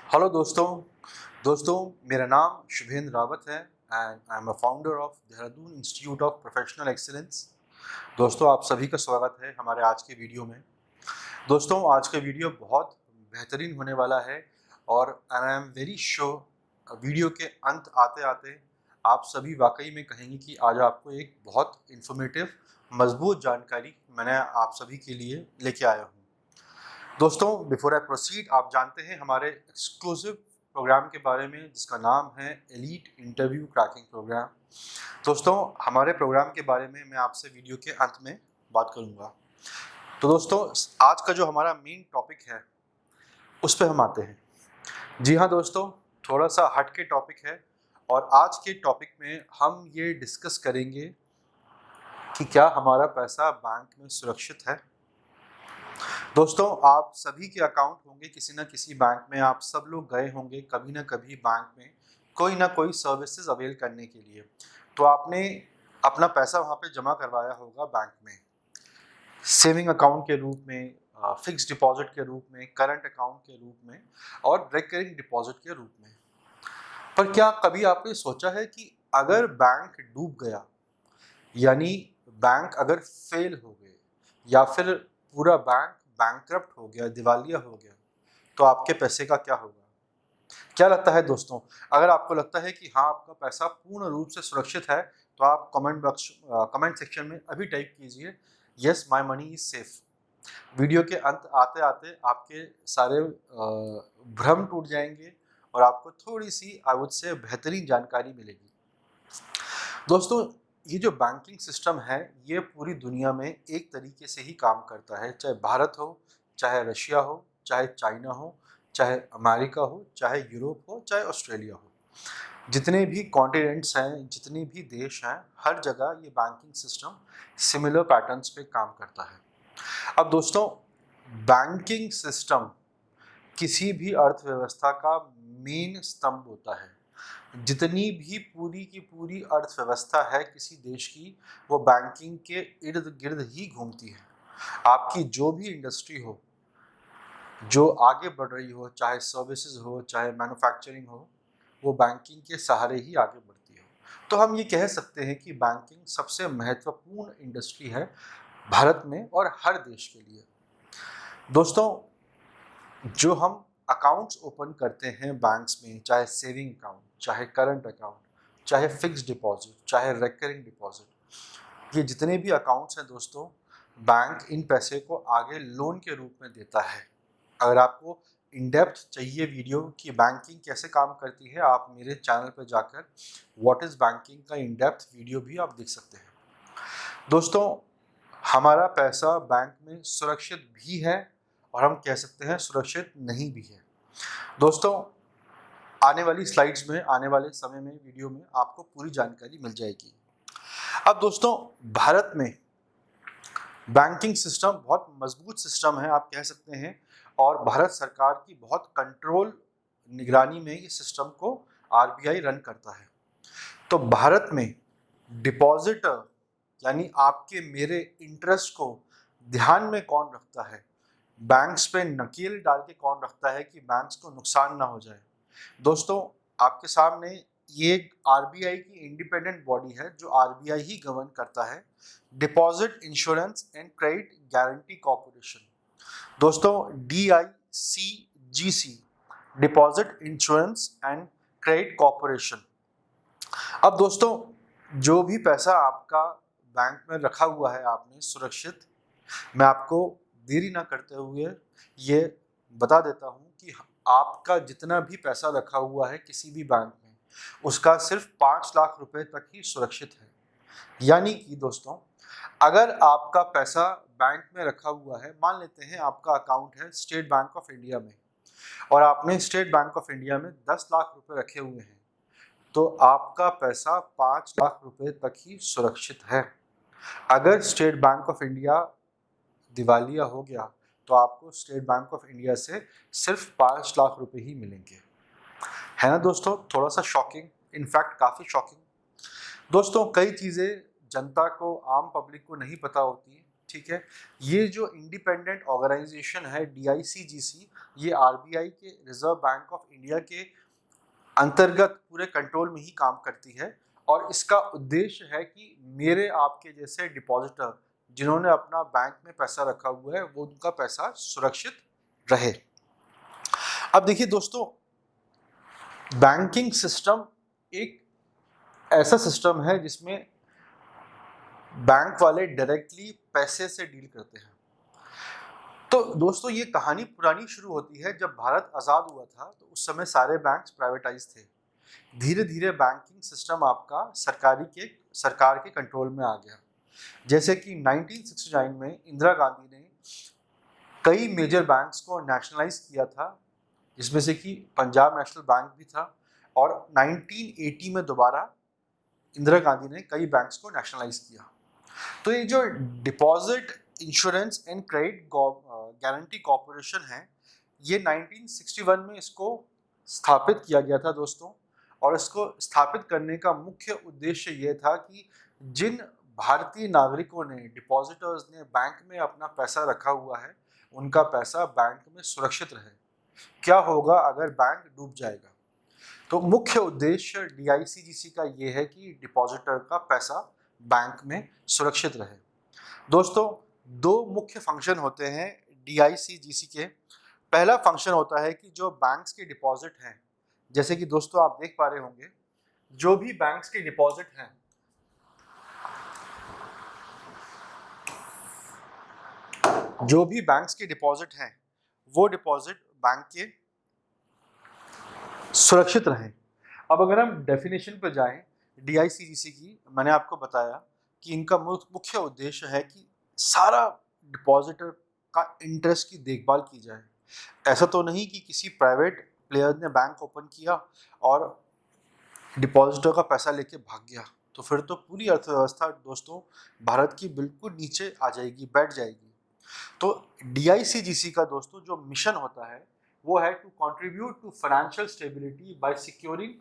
Hello दोस्तों मेरा नाम शुभेंद्र रावत है and I am a founder of Dehradun institute of professional excellence. दोस्तों आप सभी का स्वागत है हमारे आज के वीडियो में। दोस्तों आज का वीडियो बहुत बेहतरीन होने वाला है और I am very sure video के अंत आते आते आप सभी वाकई में कहेंगे कि आज आपको एक बहुत इन्फॉर्मेटिव मजबूत जानकारी मैंने आप सभी के लिए लेके आया हूँ। दोस्तों बिफोर आई प्रोसीड, आप जानते हैं हमारे एक्सक्लूसिव प्रोग्राम के बारे में जिसका नाम है एलीट इंटरव्यू क्रैकिंग प्रोग्राम। दोस्तों हमारे प्रोग्राम के बारे में मैं आपसे वीडियो के अंत में बात करूंगा। तो दोस्तों आज का जो हमारा मेन टॉपिक है उस पर हम आते हैं। जी हाँ दोस्तों, थोड़ा सा हट के टॉपिक है और आज के टॉपिक में हम ये डिस्कस करेंगे कि क्या हमारा पैसा बैंक में सुरक्षित है। दोस्तों आप सभी के अकाउंट होंगे किसी ना किसी बैंक में, आप सब लोग गए होंगे कभी ना कभी बैंक में कोई ना कोई सर्विसेज अवेल करने के लिए। तो आपने अपना पैसा वहाँ पे जमा करवाया होगा बैंक में, सेविंग अकाउंट के रूप में, फिक्स डिपॉजिट के रूप में, करंट अकाउंट के रूप में और रिकरिंग डिपॉजिट के रूप में। पर क्या कभी आपने सोचा है कि अगर बैंक डूब गया, यानी बैंक अगर फेल हो गए या फिर पूरा बैंक बैंकरप्ट हो गया, दिवालिया हो गया, तो आपके पैसे का क्या होगा? क्या लगता है दोस्तों? अगर आपको लगता है कि हाँ आपका पैसा पूर्ण रूप से सुरक्षित है तो आप कमेंट सेक्शन में अभी टाइप कीजिए yes my money is safe. Video के अंत आते आते आपके सारे भ्रम टूट जाएंगे और आपको थोड़ी सी आई वुड से बेहतरीन जानकारी मिलेगी। दोस्तों ये जो बैंकिंग सिस्टम है ये पूरी दुनिया में एक तरीके से ही काम करता है, चाहे भारत हो, चाहे रशिया हो, चाहे चाइना हो, चाहे अमेरिका हो, चाहे यूरोप हो, चाहे ऑस्ट्रेलिया हो। जितने भी कॉन्टिनेंट्स हैं, जितने भी देश हैं, हर जगह ये बैंकिंग सिस्टम सिमिलर पैटर्न्स पे काम करता है। अब दोस्तों बैंकिंग सिस्टम किसी भी अर्थव्यवस्था का मेन स्तंभ होता है। जितनी भी पूरी की पूरी अर्थव्यवस्था है किसी देश की, वो बैंकिंग के इर्द गिर्द ही घूमती है। आपकी जो भी इंडस्ट्री हो, जो आगे बढ़ रही हो, चाहे सर्विसेज हो, चाहे मैन्युफैक्चरिंग हो, वो बैंकिंग के सहारे ही आगे बढ़ती है। तो हम ये कह सकते हैं कि बैंकिंग सबसे महत्वपूर्ण इंडस्ट्री है भारत में और हर देश के लिए। दोस्तों जो हम अकाउंट्स ओपन करते हैं बैंक्स में, चाहे सेविंग अकाउंट, चाहे करंट अकाउंट, चाहे फिक्स डिपॉजिट, चाहे रिकरिंग डिपॉजिट, ये जितने भी अकाउंट्स हैं दोस्तों, बैंक इन पैसे को आगे लोन के रूप में देता है। अगर आपको इन डेप्थ चाहिए वीडियो कि बैंकिंग कैसे काम करती है, आप मेरे चैनल पर जाकर व्हाट इज़ बैंकिंग का इन डेप्थ वीडियो भी आप देख सकते हैं। दोस्तों हमारा पैसा बैंक में सुरक्षित भी है और हम कह सकते हैं सुरक्षित नहीं भी है। दोस्तों आने वाली स्लाइड्स में, आने वाले समय में वीडियो में आपको पूरी जानकारी मिल जाएगी। अब दोस्तों भारत में बैंकिंग सिस्टम बहुत मजबूत सिस्टम है आप कह सकते हैं, और भारत सरकार की बहुत कंट्रोल निगरानी में ये सिस्टम को आरबीआई रन करता है। तो भारत में डिपॉजिटर यानी आपके मेरे इंटरेस्ट को ध्यान में कौन रखता है, बैंक्स पे नकेल डाल के कौन रखता है कि बैंक्स को नुकसान ना हो जाए? दोस्तों आपके सामने ये आरबीआई की इंडिपेंडेंट बॉडी है जो आरबीआई ही गवर्न करता है, deposit insurance and credit guarantee corporation. दोस्तों DICGC, deposit insurance and credit corporation. अब दोस्तों जो भी पैसा आपका बैंक में रखा हुआ है आपने सुरक्षित, मैं आपको देरी ना करते हुए ये बता देता हूँ कि आपका जितना भी पैसा रखा हुआ है किसी भी बैंक में, उसका सिर्फ 5 लाख रुपए तक ही सुरक्षित है। यानी कि दोस्तों अगर आपका पैसा बैंक में रखा हुआ है, मान लेते हैं आपका अकाउंट है स्टेट बैंक ऑफ इंडिया में और आपने स्टेट बैंक ऑफ इंडिया में 10 लाख रुपए रखे हुए हैं, तो आपका पैसा 5 लाख रुपए तक ही सुरक्षित है। अगर स्टेट बैंक ऑफ इंडिया दिवालिया हो गया तो आपको स्टेट बैंक ऑफ इंडिया से सिर्फ 5 लाख रुपए ही मिलेंगे। है ना दोस्तों, थोड़ा सा शॉकिंग, इनफैक्ट काफ़ी शॉकिंग। दोस्तों कई चीज़ें जनता को, आम पब्लिक को नहीं पता होती, ठीक है। ये जो इंडिपेंडेंट ऑर्गेनाइजेशन है DICGC, ये RBI के रिजर्व बैंक ऑफ इंडिया के अंतर्गत पूरे कंट्रोल में ही काम करती है और इसका उद्देश्य है कि मेरे आपके जैसे डिपॉजिटर जिन्होंने अपना बैंक में पैसा रखा हुआ है वो उनका पैसा सुरक्षित रहे। अब देखिए दोस्तों, बैंकिंग सिस्टम एक ऐसा सिस्टम है जिसमें बैंक वाले डायरेक्टली पैसे से डील करते हैं। तो दोस्तों, ये कहानी पुरानी शुरू होती है। जब भारत आज़ाद हुआ था तो उस समय सारे बैंक्स प्राइवेटाइज थे। धीरे धीरे बैंकिंग सिस्टम आपका सरकार के कंट्रोल में आ गया। जैसे कि 1969 में इंदिरा गांधी ने कई मेजर बैंक्स को नेशनलाइज किया था, जिसमें से कि पंजाब नेशनल बैंक भी था, और 1980 में दोबारा इंदिरा गांधी ने कई बैंक्स को नेशनलाइज किया। तो ये जो deposit insurance and credit guarantee corporation है, ये 1961 में इसको स्थापित किया गया था दोस्तों। और इसको स्थापित करने का मुख्य उद्देश्य ये था कि जिन भारतीय नागरिकों ने, डिपॉजिटर्स ने बैंक में अपना पैसा रखा हुआ है, उनका पैसा बैंक में सुरक्षित रहे। क्या होगा अगर बैंक डूब जाएगा? तो मुख्य उद्देश्य DICGC का ये है कि डिपॉजिटर का पैसा बैंक में सुरक्षित रहे। दोस्तों, दो मुख्य फंक्शन होते हैं DICGC के। पहला फंक्शन होता है कि जो बैंक्स के डिपॉजिट हैं, जैसे कि दोस्तों आप देख पा रहे होंगे, जो भी बैंक्स के डिपॉजिट हैं, वो डिपॉजिट बैंक के सुरक्षित रहें। अब अगर हम डेफिनेशन पर जाएं DICGC की, मैंने आपको बताया कि इनका मुख्य उद्देश्य है कि सारा डिपॉजिटर का इंटरेस्ट की देखभाल की जाए। ऐसा तो नहीं कि किसी प्राइवेट प्लेयर ने बैंक ओपन किया और डिपॉजिटर का पैसा लेके भाग गया, तो फिर तो पूरी अर्थव्यवस्था दोस्तों भारत की बिल्कुल नीचे आ जाएगी, बैठ जाएगी। तो DICGC का दोस्तों जो मिशन होता है वो है to contribute to financial stability by securing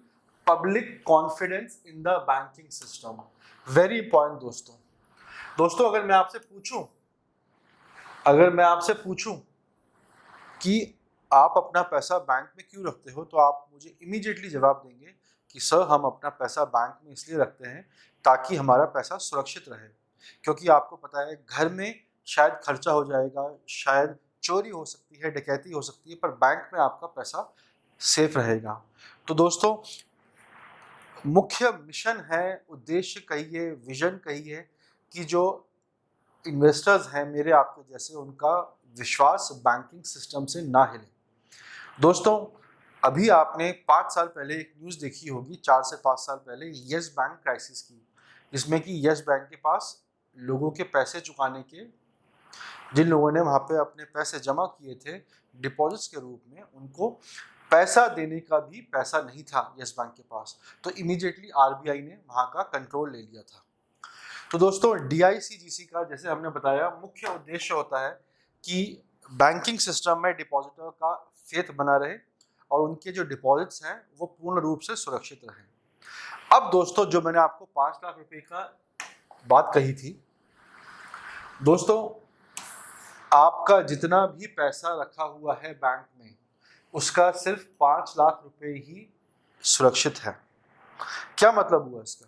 public confidence in the banking system. Very important दोस्तों, अगर मैं आपसे पूछूं कि आप अपना पैसा बैंक में क्यों रखते हो, तो आप मुझे इमीडिएटली जवाब देंगे कि सर, हम अपना पैसा बैंक में इसलिए रखते हैं ताकि हमारा पैसा सुरक्षित रहे। क्योंकि आपको पता है घर में शायद खर्चा हो जाएगा, शायद चोरी हो सकती है, डकैती हो सकती है, पर बैंक में आपका पैसा सेफ रहेगा। तो दोस्तों, मुख्य मिशन है, उद्देश्य कहिए, विजन कहिए, कि जो इन्वेस्टर्स हैं मेरे आपके जैसे, उनका विश्वास बैंकिंग सिस्टम से ना हिले। दोस्तों, अभी आपने 5 साल पहले एक न्यूज़ देखी होगी, 4 से 5 साल पहले, येस बैंक क्राइसिस की, जिसमें कि येस बैंक के पास लोगों के पैसे चुकाने के, जिन लोगों ने वहाँ पे अपने पैसे जमा किए थे डिपॉजिट्स के रूप में, उनको पैसा देने का भी पैसा नहीं था येस बैंक के पास। तो इमीडिएटली RBI ने वहाँ का कंट्रोल ले लिया था। तो दोस्तों, DICGC का, जैसे हमने बताया, मुख्य उद्देश्य होता है कि बैंकिंग सिस्टम में डिपॉजिटर का फेथ बना रहे और उनके जो डिपॉजिट्स हैं वो पूर्ण रूप से सुरक्षित रहें। अब दोस्तों, जो मैंने आपको 5 लाख रुपए का बात कही थी, दोस्तों आपका जितना भी पैसा रखा हुआ है बैंक में, उसका सिर्फ 5 लाख रुपए ही सुरक्षित है। क्या मतलब हुआ इसका?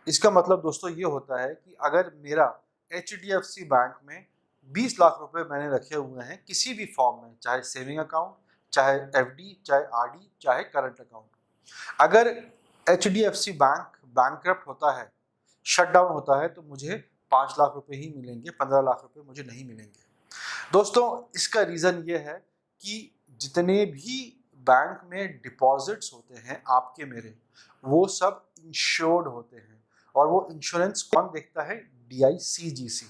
इसका मतलब दोस्तों ये होता है कि अगर मेरा HDFC बैंक में 20 लाख रुपए मैंने रखे हुए हैं किसी भी फॉर्म में, चाहे सेविंग अकाउंट, चाहे FD, चाहे RD, चाहे करंट अकाउंट, अगर HDFC बैंक बैंकक्रप्ट होता है, शट डाउन होता है, तो मुझे 5 लाख रुपए ही मिलेंगे, 15 लाख रुपए मुझे नहीं मिलेंगे। दोस्तों, इसका रीज़न ये है कि जितने भी बैंक में डिपॉजिट्स होते हैं आपके मेरे, वो सब इंश्योर्ड होते हैं, और वो इंश्योरेंस कौन देखता है? DICGC।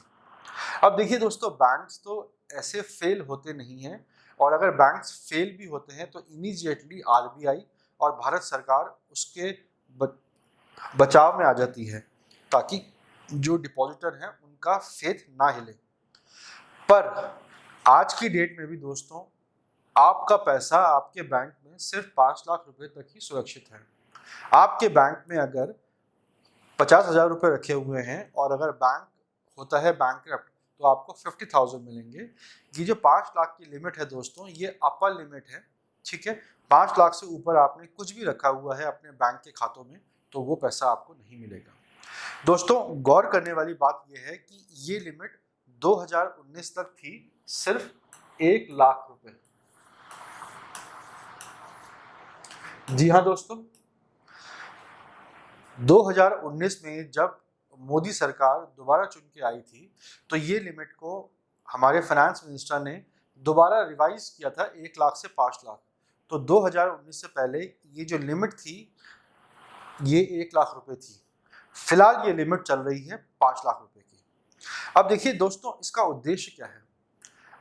अब देखिए दोस्तों, बैंक्स तो ऐसे फेल होते नहीं हैं, और अगर बैंक्स फेल भी होते हैं तो इमीडिएटली RBI और भारत सरकार उसके बचाव में आ जाती है, ताकि जो डिपॉजिटर हैं उनका फेथ ना हिले। पर आज की डेट में भी दोस्तों, आपका पैसा आपके बैंक में सिर्फ 5 लाख रुपए तक ही सुरक्षित है। आपके बैंक में अगर 50,000 रुपये रखे हुए हैं और अगर बैंक होता है बैंकक्रप्ट, तो आपको 50,000 मिलेंगे। ये जो 5 लाख की लिमिट है दोस्तों, ये अपर लिमिट है, ठीक है। 5 लाख से ऊपर आपने कुछ भी रखा हुआ है अपने बैंक के खातों में तो वो पैसा आपको नहीं मिलेगा। दोस्तों गौर करने वाली बात यह है कि ये लिमिट 2019 तक थी सिर्फ 1 लाख रुपए। जी हाँ दोस्तों, 2019 में जब मोदी सरकार दोबारा चुन के आई थी तो ये लिमिट को हमारे फाइनेंस मिनिस्टर ने दोबारा रिवाइज किया था 1 लाख से 5 लाख। तो 2019 से पहले ये जो लिमिट थी ये 1 लाख रुपए थी। फिलहाल ये लिमिट चल रही है 5 लाख रुपए की। अब देखिए दोस्तों, इसका उद्देश्य क्या है।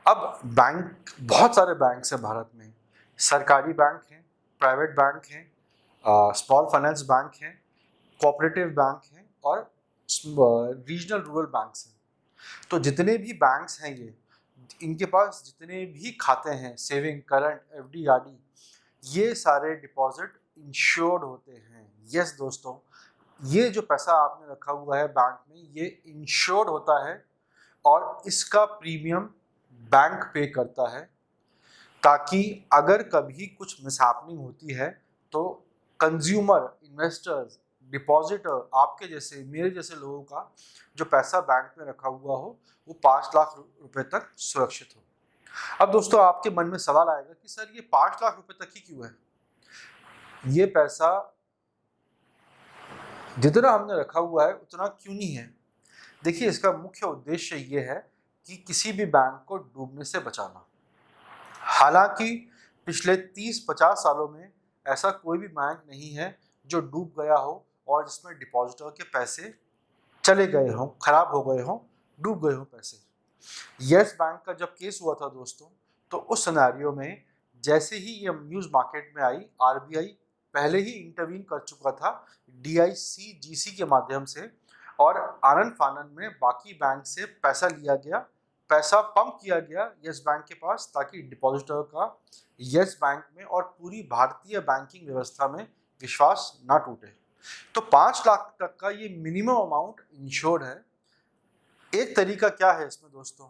अब बैंक, बहुत सारे बैंक हैं भारत में, सरकारी बैंक हैं, प्राइवेट बैंक हैं, स्मॉल फाइनेंस बैंक हैं, कोऑपरेटिव बैंक हैं और रीजनल रूरल बैंक्स हैं। तो जितने भी बैंक्स हैं ये, इनके पास जितने भी खाते हैं, सेविंग, करंट, एफडी आदि, ये सारे डिपॉजिट इंश्योर्ड होते हैं। यस दोस्तों, ये जो पैसा आपने रखा हुआ है बैंक में ये इंश्योर्ड होता है और इसका प्रीमियम बैंक पे करता है, ताकि अगर कभी कुछ मिसहैपनिंग होती है तो कंज्यूमर, इन्वेस्टर्स, डिपॉजिटर, आपके जैसे, मेरे जैसे लोगों का जो पैसा बैंक में रखा हुआ हो वो 5 लाख रुपए तक सुरक्षित हो। अब दोस्तों आपके मन में सवाल आएगा कि सर ये 5 लाख रुपए तक ही क्यों है? ये पैसा जितना हमने रखा हुआ है उतना क्यों नहीं है? देखिए, इसका मुख्य उद्देश्य ये है कि किसी भी बैंक को डूबने से बचाना। हालांकि पिछले 30-50 सालों में ऐसा कोई भी बैंक नहीं है जो डूब गया हो और जिसमें डिपॉजिटर के पैसे चले गए हों, खराब हो गए हों, डूब गए हों पैसे। यस बैंक का जब केस हुआ था दोस्तों, तो उस सिनेरियो में जैसे ही ये न्यूज़ मार्केट में आई, आरबीआई पहले ही इंटरवीन कर चुका था डीआईसी-जीसी के माध्यम से और आनन फानन में बाकी बैंक से पैसा लिया गया, पैसा पंप किया गया यस बैंक के पास, ताकि डिपॉजिटर का यस बैंक में और पूरी भारतीय बैंकिंग व्यवस्था में विश्वास ना टूटे। तो 5 लाख तक का ये मिनिमम अमाउंट इंश्योर्ड है। एक तरीका क्या है इसमें दोस्तों,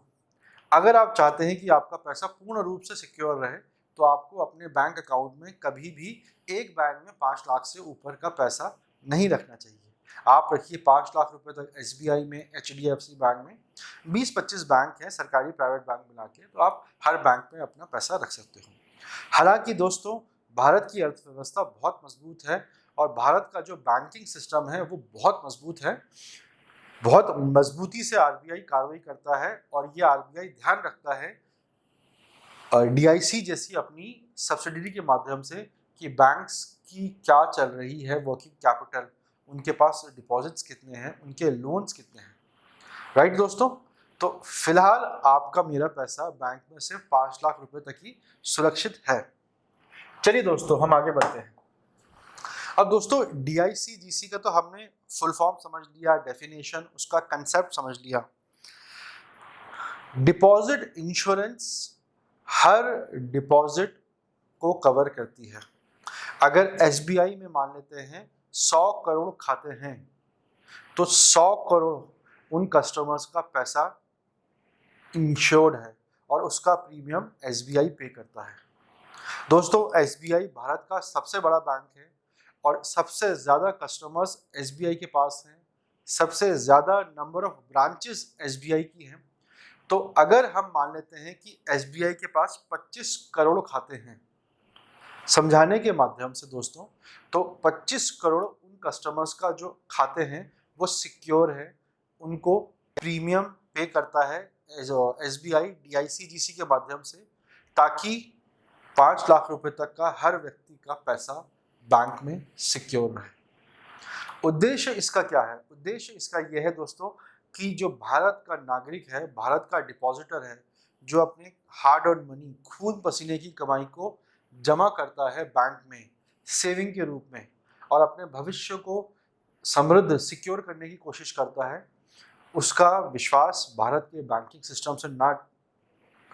अगर आप चाहते हैं कि आपका पैसा पूर्ण रूप से सिक्योर रहे तो आपको अपने बैंक अकाउंट में कभी भी एक बैंक में 5 लाख से ऊपर का पैसा नहीं रखना चाहिए। आप रखिए 5 लाख रुपए तक एसबीआई में, एचडीएफसी बैंक में, 20-25 बैंक हैं सरकारी प्राइवेट बैंक मिला के, तो आप हर बैंक में अपना पैसा रख सकते हो। हालांकि दोस्तों भारत की अर्थव्यवस्था बहुत मजबूत है और भारत का जो बैंकिंग सिस्टम है वो बहुत मजबूत है। बहुत मजबूती से आरबीआई कार्रवाई करता है और ये आरबीआई ध्यान रखता है डीआईसी जैसी अपनी सब्सिडरी के माध्यम से कि बैंक्स की क्या चल रही है वर्किंग कैपिटल, उनके पास डिपॉजिट्स कितने हैं, उनके लोन्स कितने हैं। राइट दोस्तों, तो फिलहाल आपका मेरा पैसा बैंक में सिर्फ 5 लाख रुपए तक ही सुरक्षित है। चलिए दोस्तों हम आगे बढ़ते हैं। अब दोस्तों डीआईसी-जीसी का तो हमने फुल फॉर्म समझ लिया, डेफिनेशन, उसका कंसेप्ट समझ लिया। डिपॉजिट इंश्योरेंस हर डिपॉजिट को कवर करती है। अगर एसबीआई में मान लेते हैं 100 करोड़ खाते हैं तो 100 करोड़ उन कस्टमर्स का पैसा इंश्योर्ड है और उसका प्रीमियम एसबीआई पे करता है। दोस्तों एसबीआई भारत का सबसे बड़ा बैंक है और सबसे ज़्यादा कस्टमर्स एसबीआई के पास हैं, सबसे ज़्यादा नंबर ऑफ ब्रांचेस एसबीआई की हैं। तो अगर हम मान लेते हैं कि एसबीआई के पास 25 करोड़ खाते हैं, समझाने के माध्यम से दोस्तों, तो 25 करोड़ उन कस्टमर्स का जो खाते हैं वो सिक्योर है, उनको प्रीमियम पे करता है एसबीआई डीआईसी-जीसी के माध्यम से, ताकि 5 लाख रुपए तक का हर व्यक्ति का पैसा बैंक में सिक्योर रहे। उद्देश्य इसका क्या है? उद्देश्य इसका यह है दोस्तों कि जो भारत का नागरिक है, भारत का डिपॉजिटर है, जो अपने हार्ड अर्न मनी, खून पसीने की कमाई को जमा करता है बैंक में सेविंग के रूप में और अपने भविष्य को समृद्ध, सिक्योर करने की कोशिश करता है, उसका विश्वास भारत के बैंकिंग सिस्टम से ना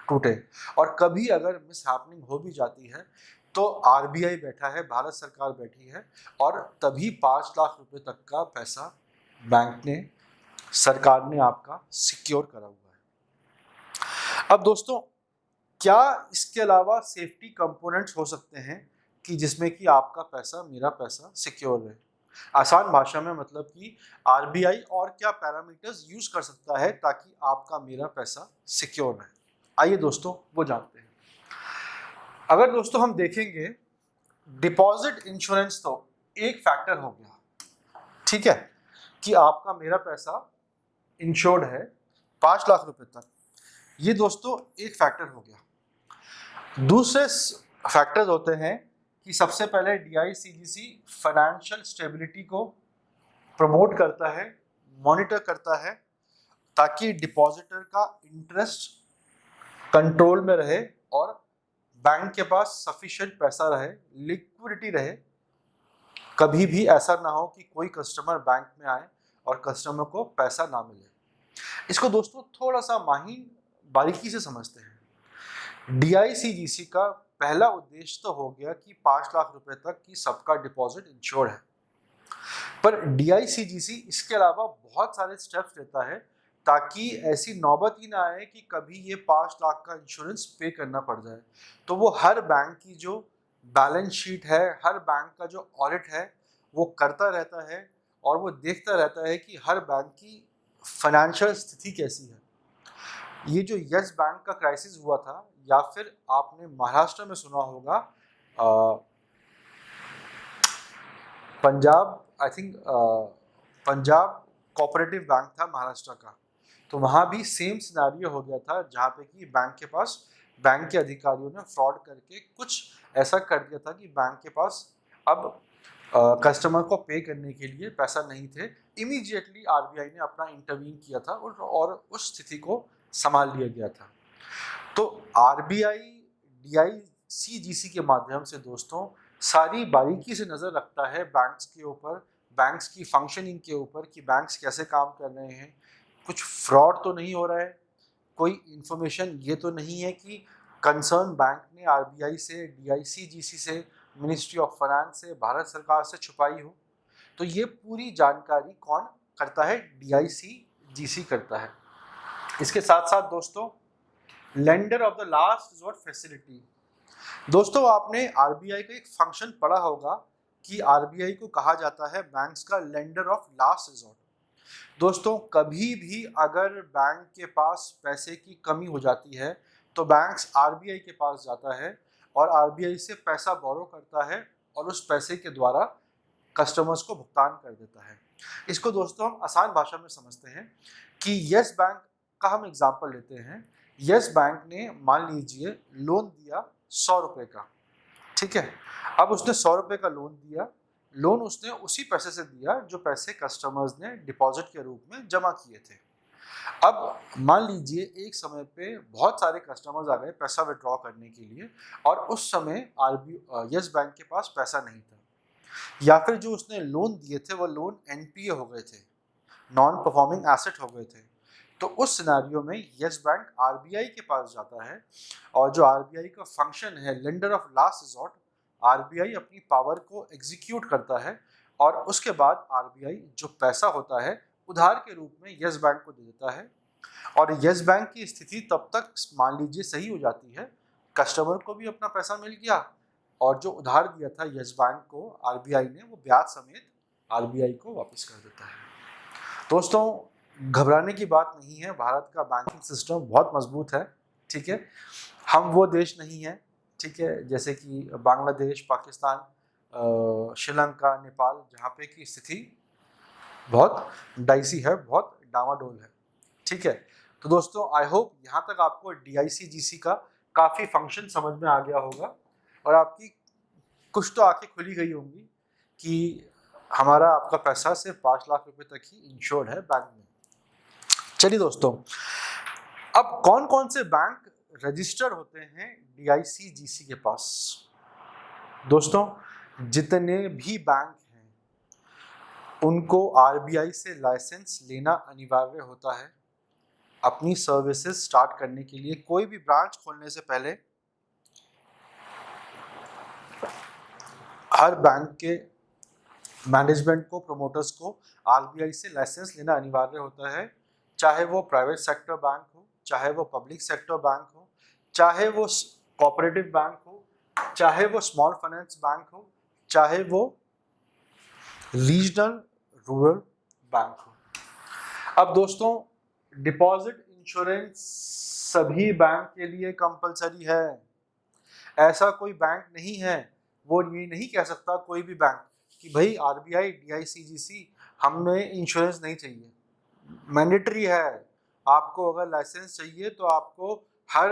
टूटे। और कभी अगर मिसहैपनिंग हो भी जाती है तो आरबीआई बैठा है, भारत सरकार बैठी है और तभी 5 लाख रुपए तक का पैसा बैंक ने, सरकार ने आपका सिक्योर करा हुआ है। अब दोस्तों, क्या इसके अलावा सेफ्टी कंपोनेंट्स हो सकते हैं कि जिसमें कि आपका पैसा, मेरा पैसा सिक्योर रहे? आसान भाषा में मतलब कि आरबीआई और क्या पैरामीटर्स यूज कर सकता है ताकि आपका मेरा पैसा सिक्योर रहे? आइए दोस्तों वो जानते हैं। अगर दोस्तों हम देखेंगे, डिपॉजिट इंश्योरेंस तो एक फैक्टर हो गया, ठीक है, कि आपका मेरा पैसा इंश्योर्ड है 5 लाख रुपए तक। ये दोस्तों एक फैक्टर हो गया। दूसरे फैक्टर्स होते हैं कि सबसे पहले डीआईसीजीसी फाइनेंशियल स्टेबिलिटी को प्रमोट करता है, मॉनिटर करता है, ताकि डिपॉजिटर का इंटरेस्ट कंट्रोल में रहे और बैंक के पास सफिशिएंट पैसा रहे, लिक्विडिटी रहे। कभी भी ऐसा ना हो कि कोई कस्टमर बैंक में आए और कस्टमर को पैसा ना मिले। इसको दोस्तों थोड़ा सा माहिर बारीकी से समझते हैं। डीआईसीजीसी का पहला उद्देश्य तो हो गया कि 5 लाख रुपए तक की सबका डिपॉजिट इंश्योर्ड है, पर डीआईसीजीसी इसके अलावा बहुत सारे स्टेप्स लेता है ताकि ऐसी नौबत ही ना आए कि कभी ये 5 लाख का इंश्योरेंस पे करना पड़ जाए। तो वो हर बैंक की जो बैलेंस शीट है, हर बैंक का जो ऑडिट है, वो करता रहता है और वो देखता रहता है कि हर बैंक की फाइनेंशियल स्थिति कैसी है। ये जो यस बैंक का क्राइसिस हुआ था, या फिर आपने महाराष्ट्र में सुना होगा Punjab, I think Punjab cooperative bank था महाराष्ट्र का, तो वहाँ भी सेम सिनेरियो हो गया था जहाँ पे कि बैंक के अधिकारियों ने फ्रॉड करके कुछ ऐसा कर दिया था कि बैंक के पास अब कस्टमर को पे करने के लिए पैसा नहीं थे। इमीडिएटली आरबीआई ने अपना इंटरवीन किया था और उस स्थिति को संभाल लिया गया था। तो आरबीआई डीआईसीजीसी के माध्यम से दोस्तों सारी बारीकी से नज़र रखता है बैंक्स के ऊपर, बैंक्स की फंक्शनिंग के ऊपर, कि बैंक्स कैसे काम कर रहे हैं, कुछ फ्रॉड तो नहीं हो रहा है, कोई इन्फॉर्मेशन ये तो नहीं है कि कंसर्न बैंक ने आरबीआई से, डीआईसीजीसी से, मिनिस्ट्री ऑफ फाइनेंस से, भारत सरकार से छुपाई हो। तो ये पूरी जानकारी कौन करता है? डीआईसीजीसी करता है। इसके साथ साथ दोस्तों, lender of the last resort facility. दोस्तों आपने आरबीआई का एक फंक्शन पढ़ा होगा कि आरबीआई को कहा जाता है बैंक्स का लेंडर ऑफ लास्ट रिजॉर्ट। दोस्तों कभी भी अगर बैंक के पास पैसे की कमी हो जाती है तो बैंक्स आरबीआई के पास जाता है और आरबीआई से पैसा बोरो करता है और उस पैसे के द्वारा कस्टमर्स को भुगतान कर देता है। इसको दोस्तों हम आसान भाषा में समझते हैं कि यस बैंक का हम एग्जांपल लेते हैं। यस बैंक ने मान लीजिए लोन दिया 100 रुपये का, ठीक है। अब उसने 100 रुपये का लोन दिया, लोन उसने उसी पैसे से दिया जो पैसे कस्टमर्स ने डिपॉजिट के रूप में जमा किए थे। अब मान लीजिए एक समय पे बहुत सारे कस्टमर्स आ गए पैसा विड्रॉ करने के लिए और उस समय यस बैंक के पास पैसा नहीं था, या फिर जो उसने लोन दिए थे वो लोन एनपीए हो गए थे, नॉन परफॉर्मिंग एसेट हो गए थे। तो उस सिनेरियो में यस बैंक आरबीआई के पास जाता है और जो आरबीआई का फंक्शन है lender of last resort, RBI अपनी पावर को एग्जीक्यूट करता है और उसके बाद आरबीआई जो पैसा होता है उधार के रूप में यस बैंक को दे देता है। और यस बैंक की स्थिति तब तक मान लीजिए सही हो जाती है, कस्टमर को भी अपना पैसा मिल गया और जो उधार दिया था यस बैंक को आरबीआई ने, वो ब्याज समेत आरबीआई को वापस कर देता है। दोस्तों घबराने की बात नहीं है, भारत का बैंकिंग सिस्टम बहुत मजबूत है, ठीक है। हम वो देश नहीं है, ठीक है, जैसे कि बांग्लादेश, पाकिस्तान, श्रीलंका, नेपाल, जहाँ पे की स्थिति बहुत डाइसी है, बहुत डामाडोल है, ठीक है। तो दोस्तों आई होप यहाँ तक आपको डीआईसीजीसी का काफ़ी फंक्शन समझ में आ गया होगा और आपकी कुछ तो आंखें खुली गई होंगी कि हमारा आपका पैसा सिर्फ 5 लाख रुपए तक ही इंश्योर्ड है बैंक में। चलिए दोस्तों, अब कौन कौन से बैंक रजिस्टर्ड होते हैं डीआईसीजीसी के पास? दोस्तों जितने भी बैंक हैं उनको आरबीआई से लाइसेंस लेना अनिवार्य होता है अपनी सर्विसेज स्टार्ट करने के लिए। कोई भी ब्रांच खोलने से पहले हर बैंक के मैनेजमेंट को, प्रोमोटर्स को आरबीआई से लाइसेंस लेना अनिवार्य होता है, चाहे वो प्राइवेट सेक्टर बैंक हो चाहे वो पब्लिक सेक्टर बैंक हो, चाहे वो कोऑपरेटिव बैंक हो, चाहे वो स्मॉल फाइनेंस बैंक हो, चाहे वो रीजनल रूरल बैंक हो। अब दोस्तों, डिपॉजिट इंश्योरेंस सभी बैंक के लिए कंपलसरी है। ऐसा कोई बैंक नहीं है, वो ये नहीं कह सकता कोई भी बैंक कि भाई आरबीआई, डीआईसीजीसी हमें इंश्योरेंस नहीं चाहिए। मैंडेटरी है। आपको अगर लाइसेंस चाहिए तो आपको हर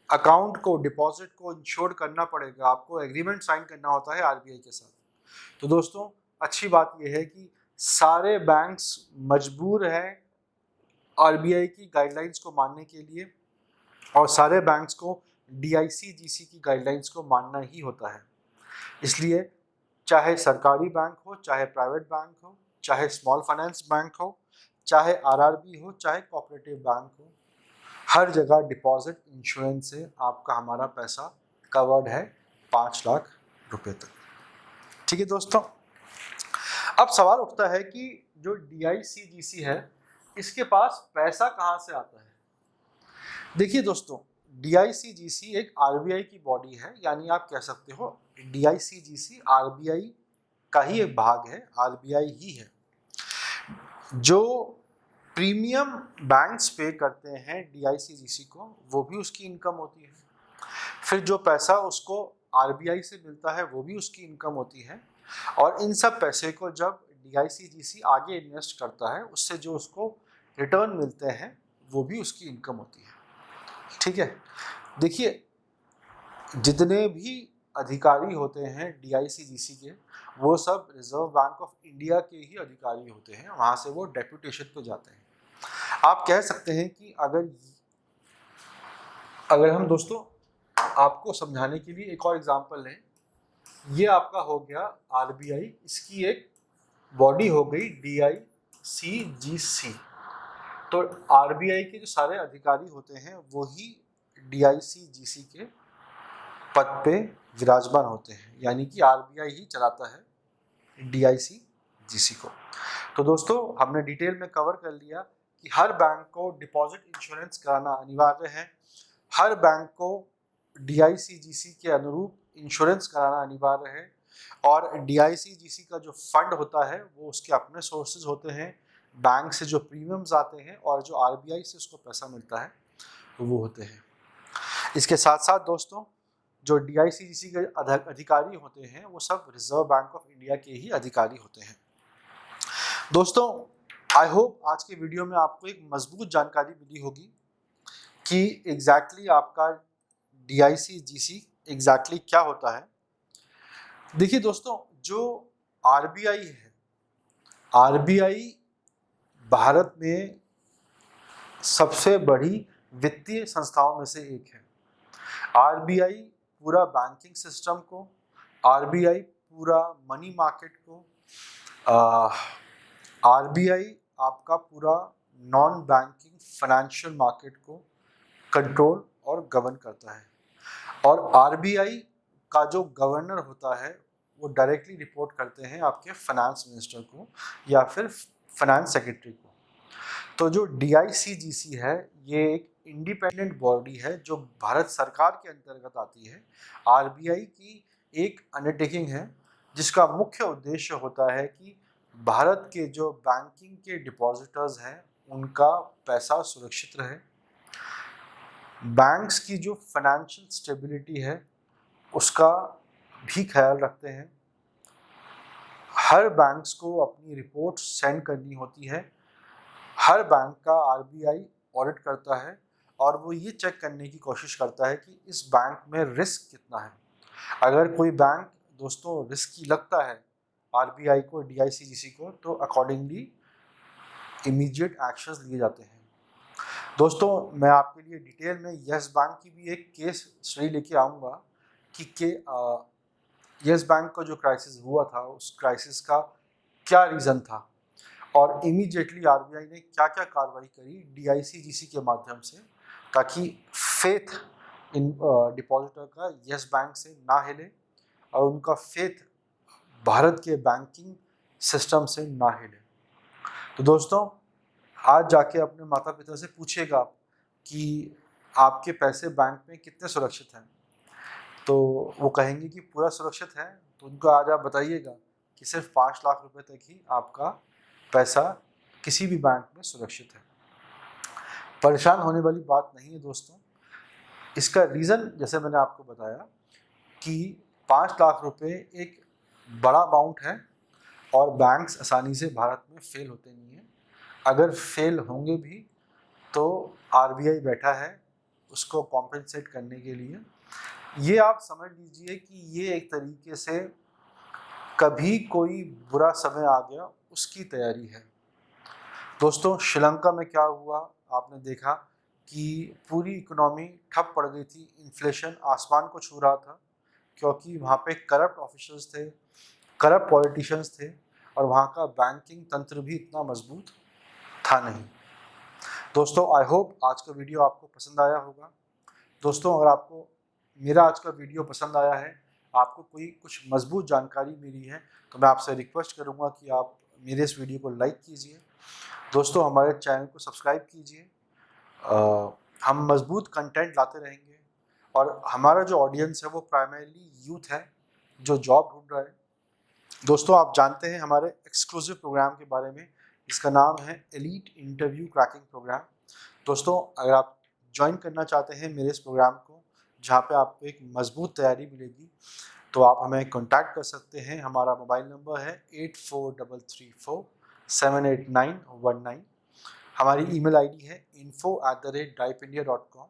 अकाउंट को, डिपॉजिट को इंश्योर करना पड़ेगा, आपको एग्रीमेंट साइन करना होता है आरबीआई के साथ। तो दोस्तों, अच्छी बात यह है कि सारे बैंक्स मजबूर हैं आरबीआई की गाइडलाइंस को मानने के लिए, और सारे बैंक्स को डीआईसीजीसी की गाइडलाइंस को मानना ही होता है। इसलिए चाहे सरकारी बैंक हो, चाहे प्राइवेट बैंक हो, चाहे स्मॉल फाइनेंस बैंक हो, चाहे आरआरबी हो, चाहे कोऑपरेटिव बैंक हो, हर जगह डिपॉजिट इंश्योरेंस से आपका हमारा पैसा कवर्ड है 5 लाख रुपए तक। ठीक है दोस्तों, अब सवाल उठता है कि जो डीआईसीजीसी है इसके पास पैसा कहाँ से आता है। देखिए दोस्तों, डीआईसीजीसी एक आरबीआई की बॉडी है, यानी आप कह सकते हो डीआईसीजीसी आरबीआई का ही एक भाग है, आरबीआई ही है। जो प्रीमियम बैंक्स पे करते हैं डीआईसीजीसी को, वो भी उसकी इनकम होती है। फिर जो पैसा उसको आरबीआई से मिलता है वो भी उसकी इनकम होती है, और इन सब पैसे को जब डीआईसीजीसी आगे इन्वेस्ट करता है, उससे जो उसको रिटर्न मिलते हैं वो भी उसकी इनकम होती है। ठीक है, देखिए, जितने भी अधिकारी होते हैं डीआईसीजीसी के, वो सब रिजर्व बैंक ऑफ इंडिया के ही अधिकारी होते हैं, वहाँ से वो डेप्यूटेशन पे जाते हैं। आप कह सकते हैं कि अगर हम दोस्तों आपको समझाने के लिए एक और एग्जांपल लें, ये आपका हो गया आरबीआई, इसकी एक बॉडी हो गई डीआईसीजीसी। तो आरबीआई के जो सारे अधिकारी होते हैं वो ही डीआईसीजीसी के पद पे विराजमान होते हैं, यानी कि आरबीआई ही चलाता है डीआईसीजीसी को। तो दोस्तों, हमने डिटेल में कवर कर लिया कि हर बैंक को डिपॉजिट इंश्योरेंस कराना अनिवार्य है, हर बैंक को डीआईसीजीसी के अनुरूप इंश्योरेंस कराना अनिवार्य है, और डीआईसीजीसी का जो फंड होता है वो उसके अपने सोर्सेज होते हैं, बैंक से जो प्रीमियम्स आते हैं और जो आरबीआई से उसको पैसा मिलता है वो होते हैं। इसके साथ साथ दोस्तों, जो डीआईसीजीसी के अधिकारी होते हैं वो सब रिजर्व बैंक ऑफ इंडिया के ही अधिकारी होते हैं। दोस्तों, आई होप आज के वीडियो में आपको एक मजबूत जानकारी मिली होगी कि एग्जैक्टली आपका डीआईसीजीसी एग्जैक्टली क्या होता है। देखिए दोस्तों, जो आरबीआई है, आरबीआई भारत में सबसे बड़ी वित्तीय संस्थाओं में से एक है। आरबीआई पूरा बैंकिंग सिस्टम को, आरबीआई पूरा मनी मार्केट को, आरबीआई आपका पूरा नॉन बैंकिंग फाइनेंशियल मार्केट को कंट्रोल और गवर्न करता है। और आरबीआई का जो गवर्नर होता है वो डायरेक्टली रिपोर्ट करते हैं आपके फाइनेंस मिनिस्टर को या फिर फाइनेंस सेक्रेटरी को। तो जो डीआईसीजीसी है ये एक इंडिपेंडेंट बॉडी है जो भारत सरकार के अंतर्गत आती है। आरबीआई की एक अंडरटेकिंग है जिसका मुख्य उद्देश्य होता है कि भारत के जो बैंकिंग के डिपॉजिटर्स हैं उनका पैसा सुरक्षित रहे, बैंक्स की जो फाइनेंशियल स्टेबिलिटी है उसका भी ख्याल रखते हैं। हर बैंक्स को अपनी रिपोर्ट सेंड करनी होती है, हर बैंक का आरबीआई ऑडिट करता है और वो ये चेक करने की कोशिश करता है कि इस बैंक में रिस्क कितना है। अगर कोई बैंक दोस्तों रिस्की लगता है आरबीआई को, डीआईसीजीसी को, तो अकॉर्डिंगली इमीडिएट एक्शंस लिए जाते हैं। दोस्तों, मैं आपके लिए डिटेल में यस बैंक की भी एक केस स्टडी लेके आऊँगा कि यस बैंक का जो क्राइसिस हुआ था उस क्राइसिस का क्या रीज़न था और इमीडिएटली आरबीआई ने क्या क्या कार्रवाई करी डीआईसीजीसी के माध्यम से, ताकि फेथ इन डिपॉजिटर का यस बैंक से ना हिले और उनका फेथ भारत के बैंकिंग सिस्टम से ना हिले। तो दोस्तों, आज जाके अपने माता पिता से पूछिएगा कि आपके पैसे बैंक में कितने सुरक्षित हैं, तो वो कहेंगे कि पूरा सुरक्षित है। तो उनको आज आप बताइएगा कि सिर्फ 5 लाख रुपए तक ही आपका पैसा किसी भी बैंक में सुरक्षित है। परेशान होने वाली बात नहीं है दोस्तों। इसका रीज़न जैसे मैंने आपको बताया कि 5 लाख रुपए एक बड़ा अमाउंट है और बैंक्स आसानी से भारत में फेल होते नहीं हैं। अगर फेल होंगे भी तो आरबीआई बैठा है उसको कॉम्पेंसेट करने के लिए। ये आप समझ लीजिए कि ये एक तरीके से कभी कोई बुरा समय आ गया उसकी तैयारी है। दोस्तों, श्रीलंका में क्या हुआ आपने देखा कि पूरी इकोनॉमी ठप पड़ गई थी, इन्फ्लेशन आसमान को छू रहा था क्योंकि वहाँ पे करप्ट ऑफिसर्स थे, करप्ट पॉलिटिशियंस थे और वहाँ का बैंकिंग तंत्र भी इतना मजबूत था नहीं। दोस्तों, आई होप आज का वीडियो आपको पसंद आया होगा। दोस्तों, अगर आपको मेरा आज का वीडियो पसंद आया है, आपको कोई कुछ मजबूत जानकारी मिली है, तो मैं आपसे रिक्वेस्ट करूँगा कि आप मेरे इस वीडियो को लाइक कीजिए। दोस्तों, हमारे चैनल को सब्सक्राइब कीजिए। हम मजबूत कंटेंट लाते रहेंगे और हमारा जो ऑडियंस है वो प्राइमरीली यूथ है जो जॉब ढूंढ रहा है। दोस्तों, आप जानते हैं हमारे एक्सक्लूसिव प्रोग्राम के बारे में, इसका नाम है एलीट इंटरव्यू क्रैकिंग प्रोग्राम। दोस्तों, अगर आप ज्वाइन करना चाहते हैं मेरे इस प्रोग्राम को जहाँ पे आपको एक मजबूत तैयारी मिलेगी, तो आप हमें कांटेक्ट कर सकते हैं। हमारा मोबाइल नंबर है 8433478919। हमारी ईमेल आईडी है info@dipeindia.com।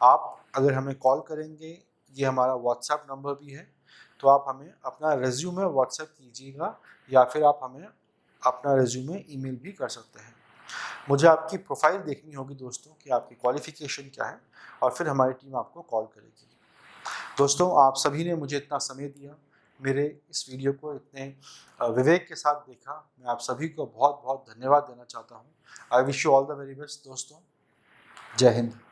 आप अगर हमें कॉल करेंगे, ये हमारा व्हाट्सएप नंबर भी है, तो आप हमें अपना रिज्यूमे व्हाट्सएप कीजिएगा या फिर आप हमें अपना रिज्यूमे ईमेल भी कर सकते हैं। मुझे आपकी प्रोफाइल देखनी होगी दोस्तों कि आपकी क्वालिफ़िकेशन क्या है और फिर हमारी टीम आपको कॉल करेगी। दोस्तों, आप सभी ने मुझे इतना समय दिया, मेरे इस वीडियो को इतने विवेक के साथ देखा, मैं आप सभी को बहुत बहुत धन्यवाद देना चाहता हूँ। I wish you all the very best दोस्तों। जय हिंद।